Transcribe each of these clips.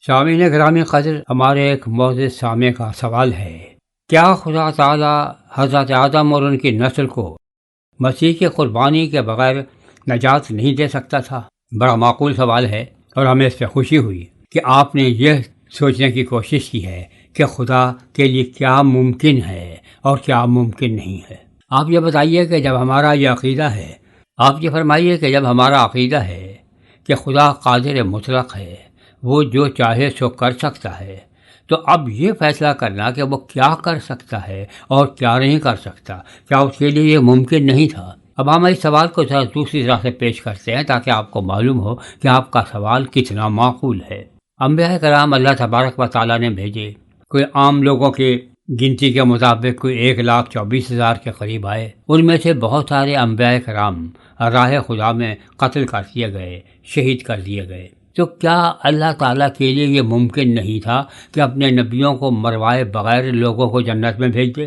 سامعین گرامی قدر، ہمارے ایک معزز سامع کا سوال ہے، کیا خدا تعالی حضرت آدم اور ان کی نسل کو مسیح کی قربانی کے بغیر نجات نہیں دے سکتا تھا؟ بڑا معقول سوال ہے، اور ہمیں اس پہ خوشی ہوئی کہ آپ نے یہ سوچنے کی کوشش کی ہے کہ خدا کے لیے کیا ممکن ہے اور کیا ممکن نہیں ہے۔ آپ یہ بتائیے کہ جب ہمارا یہ عقیدہ ہے، آپ یہ فرمائیے کہ جب ہمارا عقیدہ ہے کہ خدا قادر مطلق ہے، وہ جو چاہے سو کر سکتا ہے، تو اب یہ فیصلہ کرنا کہ وہ کیا کر سکتا ہے اور کیا نہیں کر سکتا، کیا اس کے لیے یہ ممکن نہیں تھا؟ اب ہم اس سوال کو ذرا دوسری طرح سے پیش کرتے ہیں تاکہ آپ کو معلوم ہو کہ آپ کا سوال کتنا معقول ہے۔ انبیاء کرام اللہ تبارک و تعالیٰ نے بھیجے، کوئی عام لوگوں کی گنتی کے مطابق کوئی 1,24,000 کے قریب آئے، ان میں سے بہت سارے انبیاء کرام راہ خدا میں قتل کر دیے گئے، شہید کر دیے گئے۔ تو کیا اللہ تعالیٰ کے لیے یہ ممکن نہیں تھا کہ اپنے نبیوں کو مروائے بغیر لوگوں کو جنت میں بھیج دے؟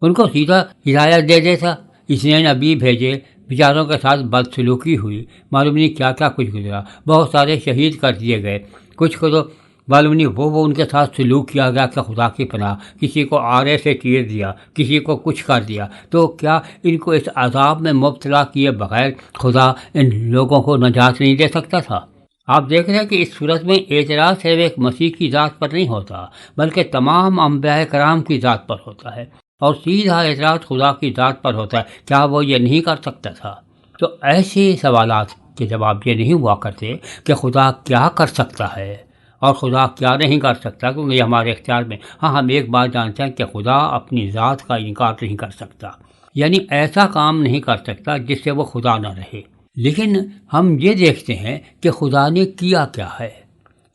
ان کو سیدھا ہدایت دے دیتا۔ اس نے نبی بھیجے، بیچاروں کے ساتھ بدسلوکی ہوئی، معلوم نہیں کیا کیا کچھ گزرا، بہت سارے شہید کر دیے گئے، کچھ کو تو معلوم نہیں وہ ان کے ساتھ سلوک کیا گیا کہ خدا کی پناہ، کسی کو آرے سے چیر دیا، کسی کو کچھ کر دیا۔ تو کیا ان کو اس عذاب میں مبتلا کیے بغیر خدا ان لوگوں کو نجات نہیں دے سکتا تھا؟ آپ دیکھ رہے ہیں کہ اس صورت میں اعتراض صرف ایک مسیح کی ذات پر نہیں ہوتا، بلکہ تمام انبیاء کرام کی ذات پر ہوتا ہے، اور سیدھا اعتراض خدا کی ذات پر ہوتا ہے، کیا وہ یہ نہیں کر سکتا تھا؟ تو ایسے سوالات کے جواب یہ نہیں ہوا کرتے کہ خدا کیا کر سکتا ہے اور خدا کیا نہیں کر سکتا، کیونکہ یہ ہمارے اختیار میں۔ ہاں، ہم ایک بات جانتے ہیں کہ خدا اپنی ذات کا انکار نہیں کر سکتا، یعنی ایسا کام نہیں کر سکتا جس سے وہ خدا نہ رہے۔ لیکن ہم یہ دیکھتے ہیں کہ خدا نے کیا کیا ہے،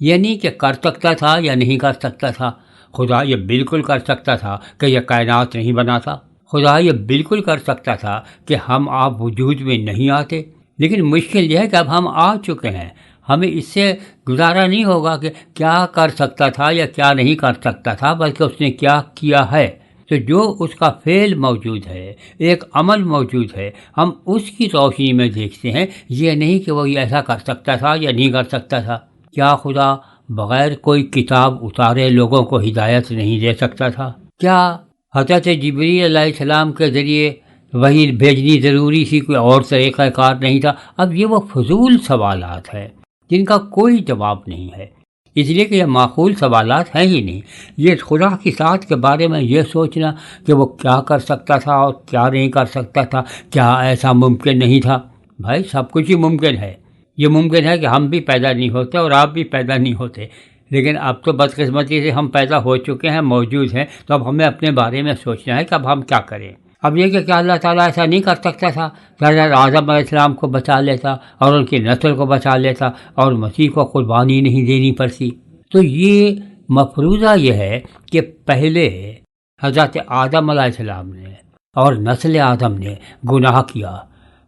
یعنی کہ کر سکتا تھا یا نہیں کر سکتا تھا۔ خدا یہ بالکل کر سکتا تھا کہ یہ کائنات نہیں بناتا، خدا یہ بالکل کر سکتا تھا کہ ہم آپ وجود میں نہیں آتے، لیکن مشکل یہ ہے کہ اب ہم آ چکے ہیں، ہمیں اس سے گزارا نہیں ہوگا کہ کیا کر سکتا تھا یا کیا نہیں کر سکتا تھا، بلکہ اس نے کیا کیا ہے۔ تو جو اس کا فعل موجود ہے، ایک عمل موجود ہے، ہم اس کی روشنی میں دیکھتے ہیں، یہ نہیں کہ وہ ایسا کر سکتا تھا یا نہیں کر سکتا تھا۔ کیا خدا بغیر کوئی کتاب اتارے لوگوں کو ہدایت نہیں دے سکتا تھا؟ کیا حضرت جبریل علیہ السلام کے ذریعے وحی بھیجنی ضروری سی، کوئی اور طریقہ کار نہیں تھا؟ اب یہ وہ فضول سوالات ہیں جن کا کوئی جواب نہیں ہے، اس لیے کہ یہ معقول سوالات ہیں ہی نہیں۔ یہ خدا کی ذات کے بارے میں یہ سوچنا کہ وہ کیا کر سکتا تھا اور کیا نہیں کر سکتا تھا، کیا ایسا ممکن نہیں تھا؟ بھائی سب کچھ ہی ممکن ہے۔ یہ ممکن ہے کہ ہم بھی پیدا نہیں ہوتے اور آپ بھی پیدا نہیں ہوتے، لیکن اب تو بدقسمتی سے ہم پیدا ہو چکے ہیں، موجود ہیں، تو اب ہمیں اپنے بارے میں سوچنا ہے کہ اب ہم کیا کریں۔ اب یہ کہ کیا اللہ تعالیٰ ایسا نہیں کر سکتا تھا کہ حضرت آدم علیہ السلام کو بچا لیتا اور ان کی نسل کو بچا لیتا اور مسیح کو قربانی نہیں دینی پڑتی؟ تو یہ مفروضہ یہ ہے کہ پہلے حضرت آدم علیہ السلام نے اور نسل آدم نے گناہ کیا،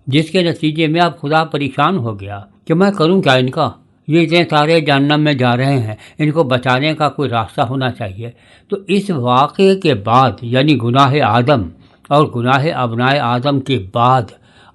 جس کے نتیجے میں اب خدا پریشان ہو گیا کہ میں کروں کیا ان کا، یہ اتنے سارے جہنم میں جا رہے ہیں، ان کو بچانے کا کوئی راستہ ہونا چاہیے۔ تو اس واقعے کے بعد، یعنی گناہ آدم اور گناہ ابنائے آدم کے بعد،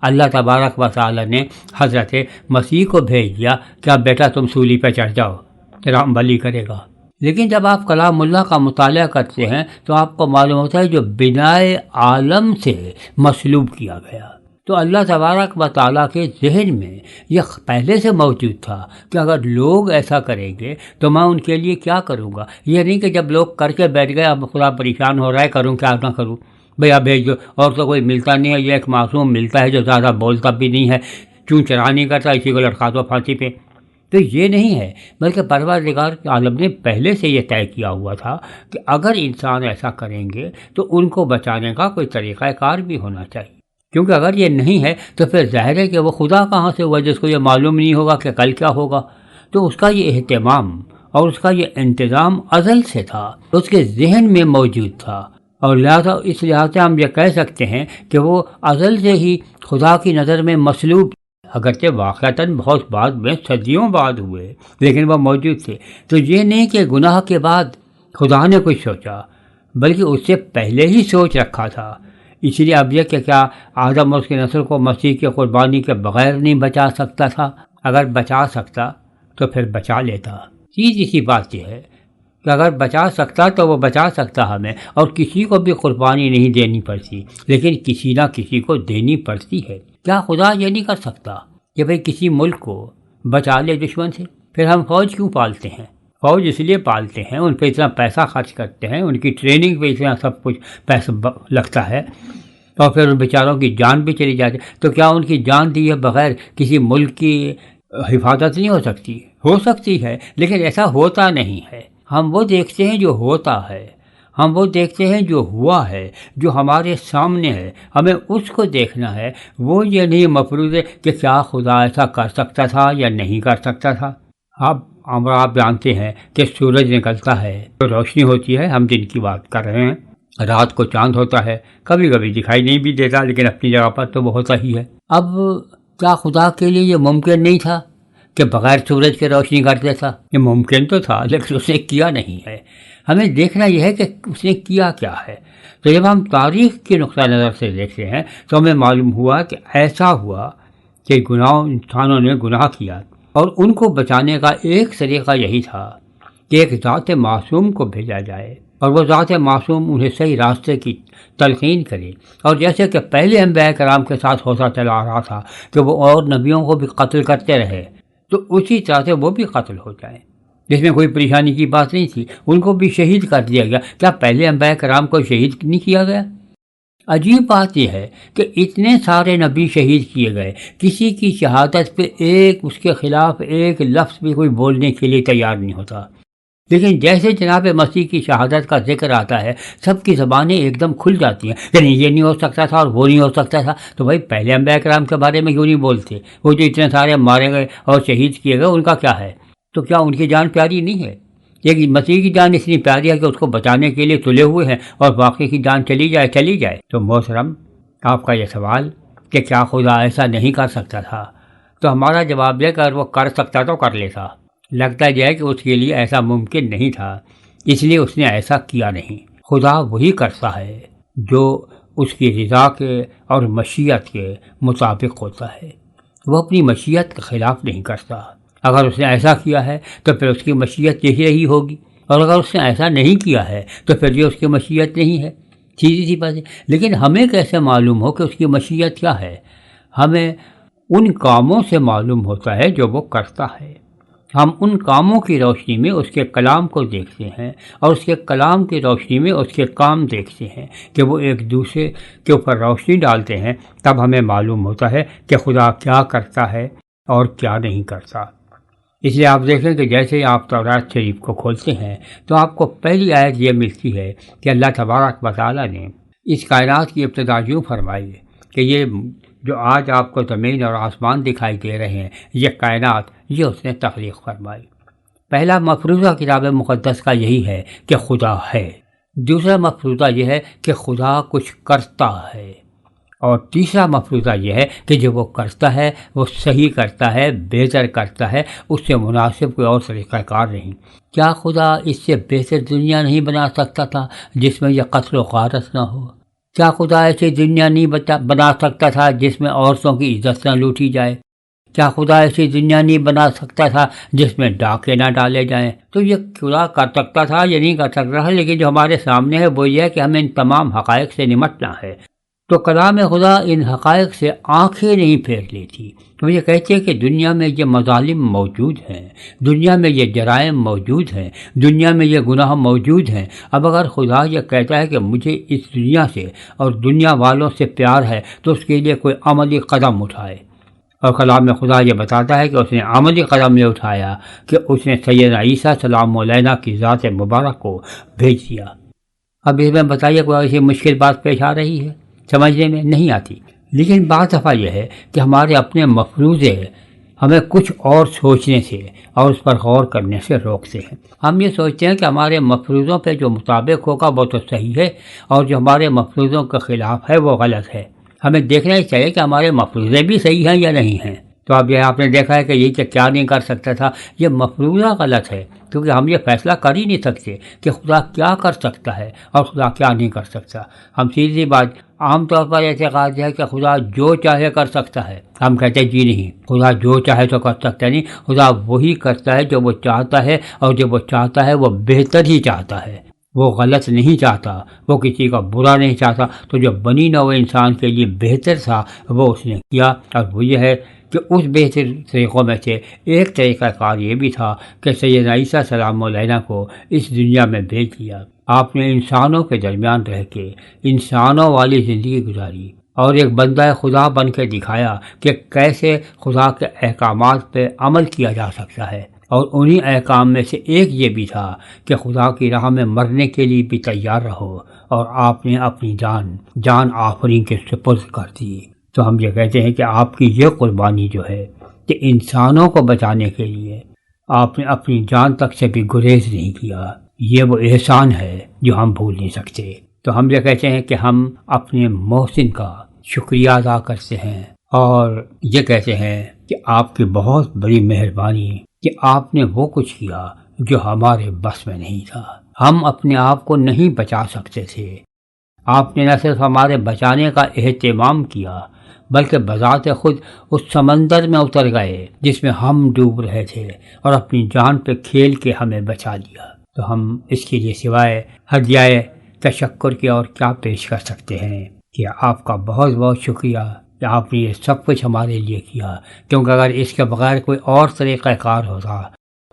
اللہ تبارک و تعالی نے حضرت مسیح کو بھیج دیا کہ اب بیٹا تم سولی پہ چڑھ جاؤ، تیرا بلی کرے گا۔ لیکن جب آپ کلام اللہ کا مطالعہ کرتے ہیں تو آپ کو معلوم ہوتا ہے جو بنائے عالم سے مسلوب کیا گیا، تو اللہ تبارک و تعالیٰ کے ذہن میں یہ پہلے سے موجود تھا کہ اگر لوگ ایسا کریں گے تو میں ان کے لیے کیا کروں گا۔ یہ نہیں کہ جب لوگ کر کے بیٹھ گئے اب خدا پریشان ہو رہا ہے کروں کیا نہ کروں، بھیا بھیج دو، اور تو کوئی ملتا نہیں ہے، یہ ایک معصوم ملتا ہے جو زیادہ بولتا بھی نہیں ہے، چون چرا نہیں کرتا، اسی کو لٹکا دو پھانسی پہ۔ تو یہ نہیں ہے، بلکہ پروردگار عالم نے پہلے سے یہ طے کیا ہوا تھا کہ اگر انسان ایسا کریں گے تو ان کو بچانے کا کوئی طریقہ کار بھی ہونا چاہیے، کیونکہ اگر یہ نہیں ہے تو پھر ظاہر ہے کہ وہ خدا کہاں سے ہوا جس کو یہ معلوم نہیں ہوگا کہ کل کیا ہوگا۔ تو اس کا یہ اہتمام اور اس کا یہ انتظام ازل سے تھا، اس کے ذہن میں موجود تھا، اور لہٰذا اس لحاظ سے ہم یہ کہہ سکتے ہیں کہ وہ ازل سے ہی خدا کی نظر میں مسلوب، اگرچہ واقعتاً بہت بعد میں صدیوں بعد ہوئے، لیکن وہ موجود تھے۔ تو یہ نہیں کہ گناہ کے بعد خدا نے کچھ سوچا، بلکہ اس سے پہلے ہی سوچ رکھا تھا۔ اس لیے اب یہ کہ کیا آدم اور اس کی نسل کو مسیح کی قربانی کے بغیر نہیں بچا سکتا تھا؟ اگر بچا سکتا تو پھر بچا لیتا۔ سیدھی سی بات یہ ہے کہ اگر بچا سکتا تو وہ بچا سکتا ہمیں، اور کسی کو بھی قربانی نہیں دینی پڑتی، لیکن کسی نہ کسی کو دینی پڑتی ہے۔ کیا خدا یہ نہیں کر سکتا کہ بھئی کسی ملک کو بچا لے دشمن سے؟ پھر ہم فوج کیوں پالتے ہیں؟ فوج اس لیے پالتے ہیں، ان پہ اتنا پیسہ خرچ کرتے ہیں، ان کی ٹریننگ پہ اتنا سب کچھ پیسہ لگتا ہے، اور پھر ان بیچاروں کی جان بھی چلی جاتی، تو کیا ان کی جان دیے بغیر کسی ملک کی حفاظت نہیں ہو سکتی؟ ہو سکتی ہے، لیکن ایسا ہوتا نہیں ہے۔ ہم وہ دیکھتے ہیں جو ہوتا ہے، ہم وہ دیکھتے ہیں جو ہوا ہے، جو ہمارے سامنے ہے، ہمیں اس کو دیکھنا ہے۔ وہ یہ نہیں مفروض ہے کہ کیا خدا ایسا کر سکتا تھا یا نہیں کر سکتا تھا۔ آپ جانتے ہیں کہ سورج نکلتا ہے تو روشنی ہوتی ہے، ہم دن کی بات کر رہے ہیں، رات کو چاند ہوتا ہے، کبھی کبھی دکھائی نہیں بھی دیتا، لیکن اپنی جگہ پر تو وہ ہوتا ہی ہے۔ اب کیا خدا کے لیے یہ ممکن نہیں تھا کہ بغیر سورج کے روشنی کر دیتا؟ یہ ممکن تو تھا، لیکن اس نے کیا نہیں ہے۔ ہمیں دیکھنا یہ ہے کہ اس نے کیا کیا ہے۔ تو جب ہم تاریخ کے نقطہ نظر سے دیکھتے ہیں تو ہمیں معلوم ہوا کہ ایسا ہوا کہ انسانوں نے گناہ کیا، اور ان کو بچانے کا ایک طریقہ یہی تھا کہ ایک ذات معصوم کو بھیجا جائے، اور وہ ذات معصوم انہیں صحیح راستے کی تلقین کرے۔ اور جیسے کہ پہلے انبیاء کرام کے ساتھ ہوتا چلا آ رہا تھا کہ وہ اور نبیوں کو بھی قتل کرتے رہے، تو اسی طرح سے وہ بھی قتل ہو جائیں، جس میں کوئی پریشانی کی بات نہیں تھی، ان کو بھی شہید کر دیا گیا۔ کیا پہلے انبیاء کرام کو شہید نہیں کیا گیا؟ عجیب بات یہ ہے کہ اتنے سارے نبی شہید کیے گئے، کسی کی شہادت پہ اس کے خلاف ایک لفظ بھی کوئی بولنے کے لیے تیار نہیں ہوتا، لیکن جیسے جناب مسیح کی شہادت کا ذکر آتا ہے سب کی زبانیں ایک دم کھل جاتی ہیں، یعنی یہ نہیں ہو سکتا تھا اور وہ نہیں ہو سکتا تھا۔ تو بھائی پہلے انبیاء کرام کے بارے میں کیوں نہیں بولتے؟ وہ جو اتنے سارے مارے گئے اور شہید کیے گئے، ان کا کیا ہے؟ تو کیا ان کی جان پیاری نہیں ہے؟ ایک مسیح کی جان اتنی پیاری ہے کہ اس کو بچانے کے لیے تلے ہوئے ہیں، اور باقی کی جان چلی جائے۔ تو محترم، آپ کا یہ سوال کہ کیا خدا ایسا نہیں کر سکتا تھا، تو ہمارا جواب یہ کہ اگر وہ کر سکتا تو کر لیتا۔ لگتا یہ ہے کہ اس کے لیے ایسا ممکن نہیں تھا، اس لیے اس نے ایسا کیا نہیں۔ خدا وہی کرتا ہے جو اس کی رضا کے اور مشیت کے مطابق ہوتا ہے، وہ اپنی مشیت کے خلاف نہیں کرتا۔ اگر اس نے ایسا کیا ہے تو پھر اس کی مشیت یہی رہی ہوگی، اور اگر اس نے ایسا نہیں کیا ہے تو پھر یہ اس کی مشیت نہیں ہے، سیدھی سی بات ہے۔ لیکن ہمیں کیسے معلوم ہو کہ اس کی مشیت کیا ہے؟ ہمیں ان کاموں سے معلوم ہوتا ہے جو وہ کرتا ہے۔ ہم ان کاموں کی روشنی میں اس کے کلام کو دیکھتے ہیں، اور اس کے کلام کی روشنی میں اس کے کام دیکھتے ہیں کہ وہ ایک دوسرے کے اوپر روشنی ڈالتے ہیں۔ تب ہمیں معلوم ہوتا ہے کہ خدا کیا کرتا ہے اور کیا نہیں کرتا۔ اس لیے آپ دیکھیں کہ جیسے ہی آپ تورات شریف کو کھولتے ہیں تو آپ کو پہلی آیت یہ ملتی ہے کہ اللہ تبارک و تعالیٰ نے اس کائنات کی ابتدا یوں فرمائی کہ یہ جو آج آپ کو زمین اور آسمان دکھائی دے رہے ہیں، یہ کائنات، یہ اس نے تخلیق فرمائی۔ پہلا مفروضہ کتاب مقدس کا یہی ہے کہ خدا ہے، دوسرا مفروضہ یہ ہے کہ خدا کچھ کرتا ہے، اور تیسرا مفروضہ یہ ہے کہ جو وہ کرتا ہے وہ صحیح کرتا ہے، بہتر کرتا ہے، اس سے مناسب کوئی اور طریقہ کار نہیں۔ کیا خدا اس سے بہتر دنیا نہیں بنا سکتا تھا جس میں یہ قتل و غارت نہ ہو؟ کیا خدا ایسی دنیا نہیں بنا سکتا تھا جس میں عورتوں کی عزت نہ لوٹی جائے؟ کیا خدا ایسی دنیا نہیں بنا سکتا تھا جس میں ڈاکے نہ ڈالے جائیں؟ تو یہ خدا کر سکتا تھا یا نہیں کر سکتا تھا، لیکن جو ہمارے سامنے ہے وہ یہ ہے کہ ہمیں ان تمام حقائق سے نمٹنا ہے۔ تو کلام خدا ان حقائق سے آنکھیں نہیں پھیر لیتی۔ تو یہ کہتے ہیں کہ دنیا میں یہ مظالم موجود ہیں، دنیا میں یہ جرائم موجود ہیں، دنیا میں یہ گناہ موجود ہیں۔ اب اگر خدا یہ کہتا ہے کہ مجھے اس دنیا سے اور دنیا والوں سے پیار ہے تو اس کے لیے کوئی عملی قدم اٹھائے، اور کلام میں خدا یہ بتاتا ہے کہ اس نے عملی قدم یہ اٹھایا کہ اس نے سیدنا عیسیٰ سلام علیہ کی ذات مبارک کو بھیج دیا۔ اب اس میں بتائیے کوئی ایسی مشکل بات پیش آ رہی ہے؟ سمجھنے میں نہیں آتی۔ لیکن بعض دفعہ یہ ہے کہ ہمارے اپنے مفروضے ہمیں کچھ اور سوچنے سے اور اس پر غور کرنے سے روکتے ہیں۔ ہم یہ سوچتے ہیں کہ ہمارے مفروضوں پہ جو مطابق ہوگا وہ تو صحیح ہے، اور جو ہمارے مفروضوں کے خلاف ہے وہ غلط ہے۔ ہمیں دیکھنا ہی چاہیے کہ ہمارے مفروضے بھی صحیح ہیں یا نہیں ہیں۔ تو اب یہ آپ نے دیکھا ہے کہ یہ کیا نہیں کر سکتا تھا، یہ مفروضہ غلط ہے، کیونکہ ہم یہ فیصلہ کر ہی نہیں سکتے کہ خدا کیا کر سکتا ہے اور خدا کیا نہیں کر سکتا۔ ہم سیدھی بات عام طور پر اعتقاد ہے کہ خدا جو چاہے کر سکتا ہے، ہم کہتے ہیں جی نہیں، خدا جو چاہے تو کر سکتا نہیں، خدا وہی کرتا ہے جو وہ چاہتا ہے، اور جو وہ چاہتا ہے وہ بہتر ہی چاہتا ہے، وہ غلط نہیں چاہتا، وہ کسی کا برا نہیں چاہتا۔ تو جو بنی نوع انسان کے لیے بہتر تھا وہ اس نے کیا، اور وہ یہ ہے کہ اس بہتر طریقوں میں سے ایک طریقہ کار یہ بھی تھا کہ سیدنا عیسیٰ سلام علیہ کو اس دنیا میں بھیج دیا۔ آپ نے انسانوں کے درمیان رہ کے انسانوں والی زندگی گزاری اور ایک بندہ خدا بن کے دکھایا کہ کیسے خدا کے احکامات پہ عمل کیا جا سکتا ہے، اور انہی احکام میں سے ایک یہ بھی تھا کہ خدا کی راہ میں مرنے کے لیے بھی تیار رہو، اور آپ نے اپنی جان آفرین کے سپرد کر دی۔ تو ہم یہ کہتے ہیں کہ آپ کی یہ قربانی جو ہے کہ انسانوں کو بچانے کے لیے آپ نے اپنی جان تک سے بھی گریز نہیں کیا، یہ وہ احسان ہے جو ہم بھول نہیں سکتے۔ تو ہم یہ کہتے ہیں کہ ہم اپنے محسن کا شکریہ ادا کرتے ہیں، اور یہ کہتے ہیں کہ آپ کی بہت بڑی مہربانی کہ آپ نے وہ کچھ کیا جو ہمارے بس میں نہیں تھا، ہم اپنے آپ کو نہیں بچا سکتے تھے۔ آپ نے نہ صرف ہمارے بچانے کا اہتمام کیا بلکہ بذات خود اس سمندر میں اتر گئے جس میں ہم ڈوب رہے تھے، اور اپنی جان پہ کھیل کے ہمیں بچا لیا۔ تو ہم اس کے لیے سوائے ہدیہ تشکر کے اور کیا پیش کر سکتے ہیں کہ آپ کا بہت بہت شکریہ کہ آپ نے یہ سب کچھ ہمارے لیے کیا، کیونکہ اگر اس کے بغیر کوئی اور طریقہ کار ہوتا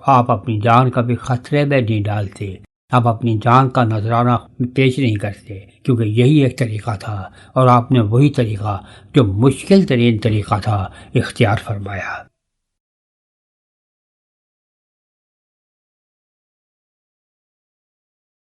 آپ اپنی جان کا بھی خطرے میں نہیں ڈالتے، آپ اپنی جان کا نذرانہ پیش نہیں کرتے، کیونکہ یہی ایک طریقہ تھا، اور آپ نے وہی طریقہ جو مشکل ترین طریقہ تھا اختیار فرمایا۔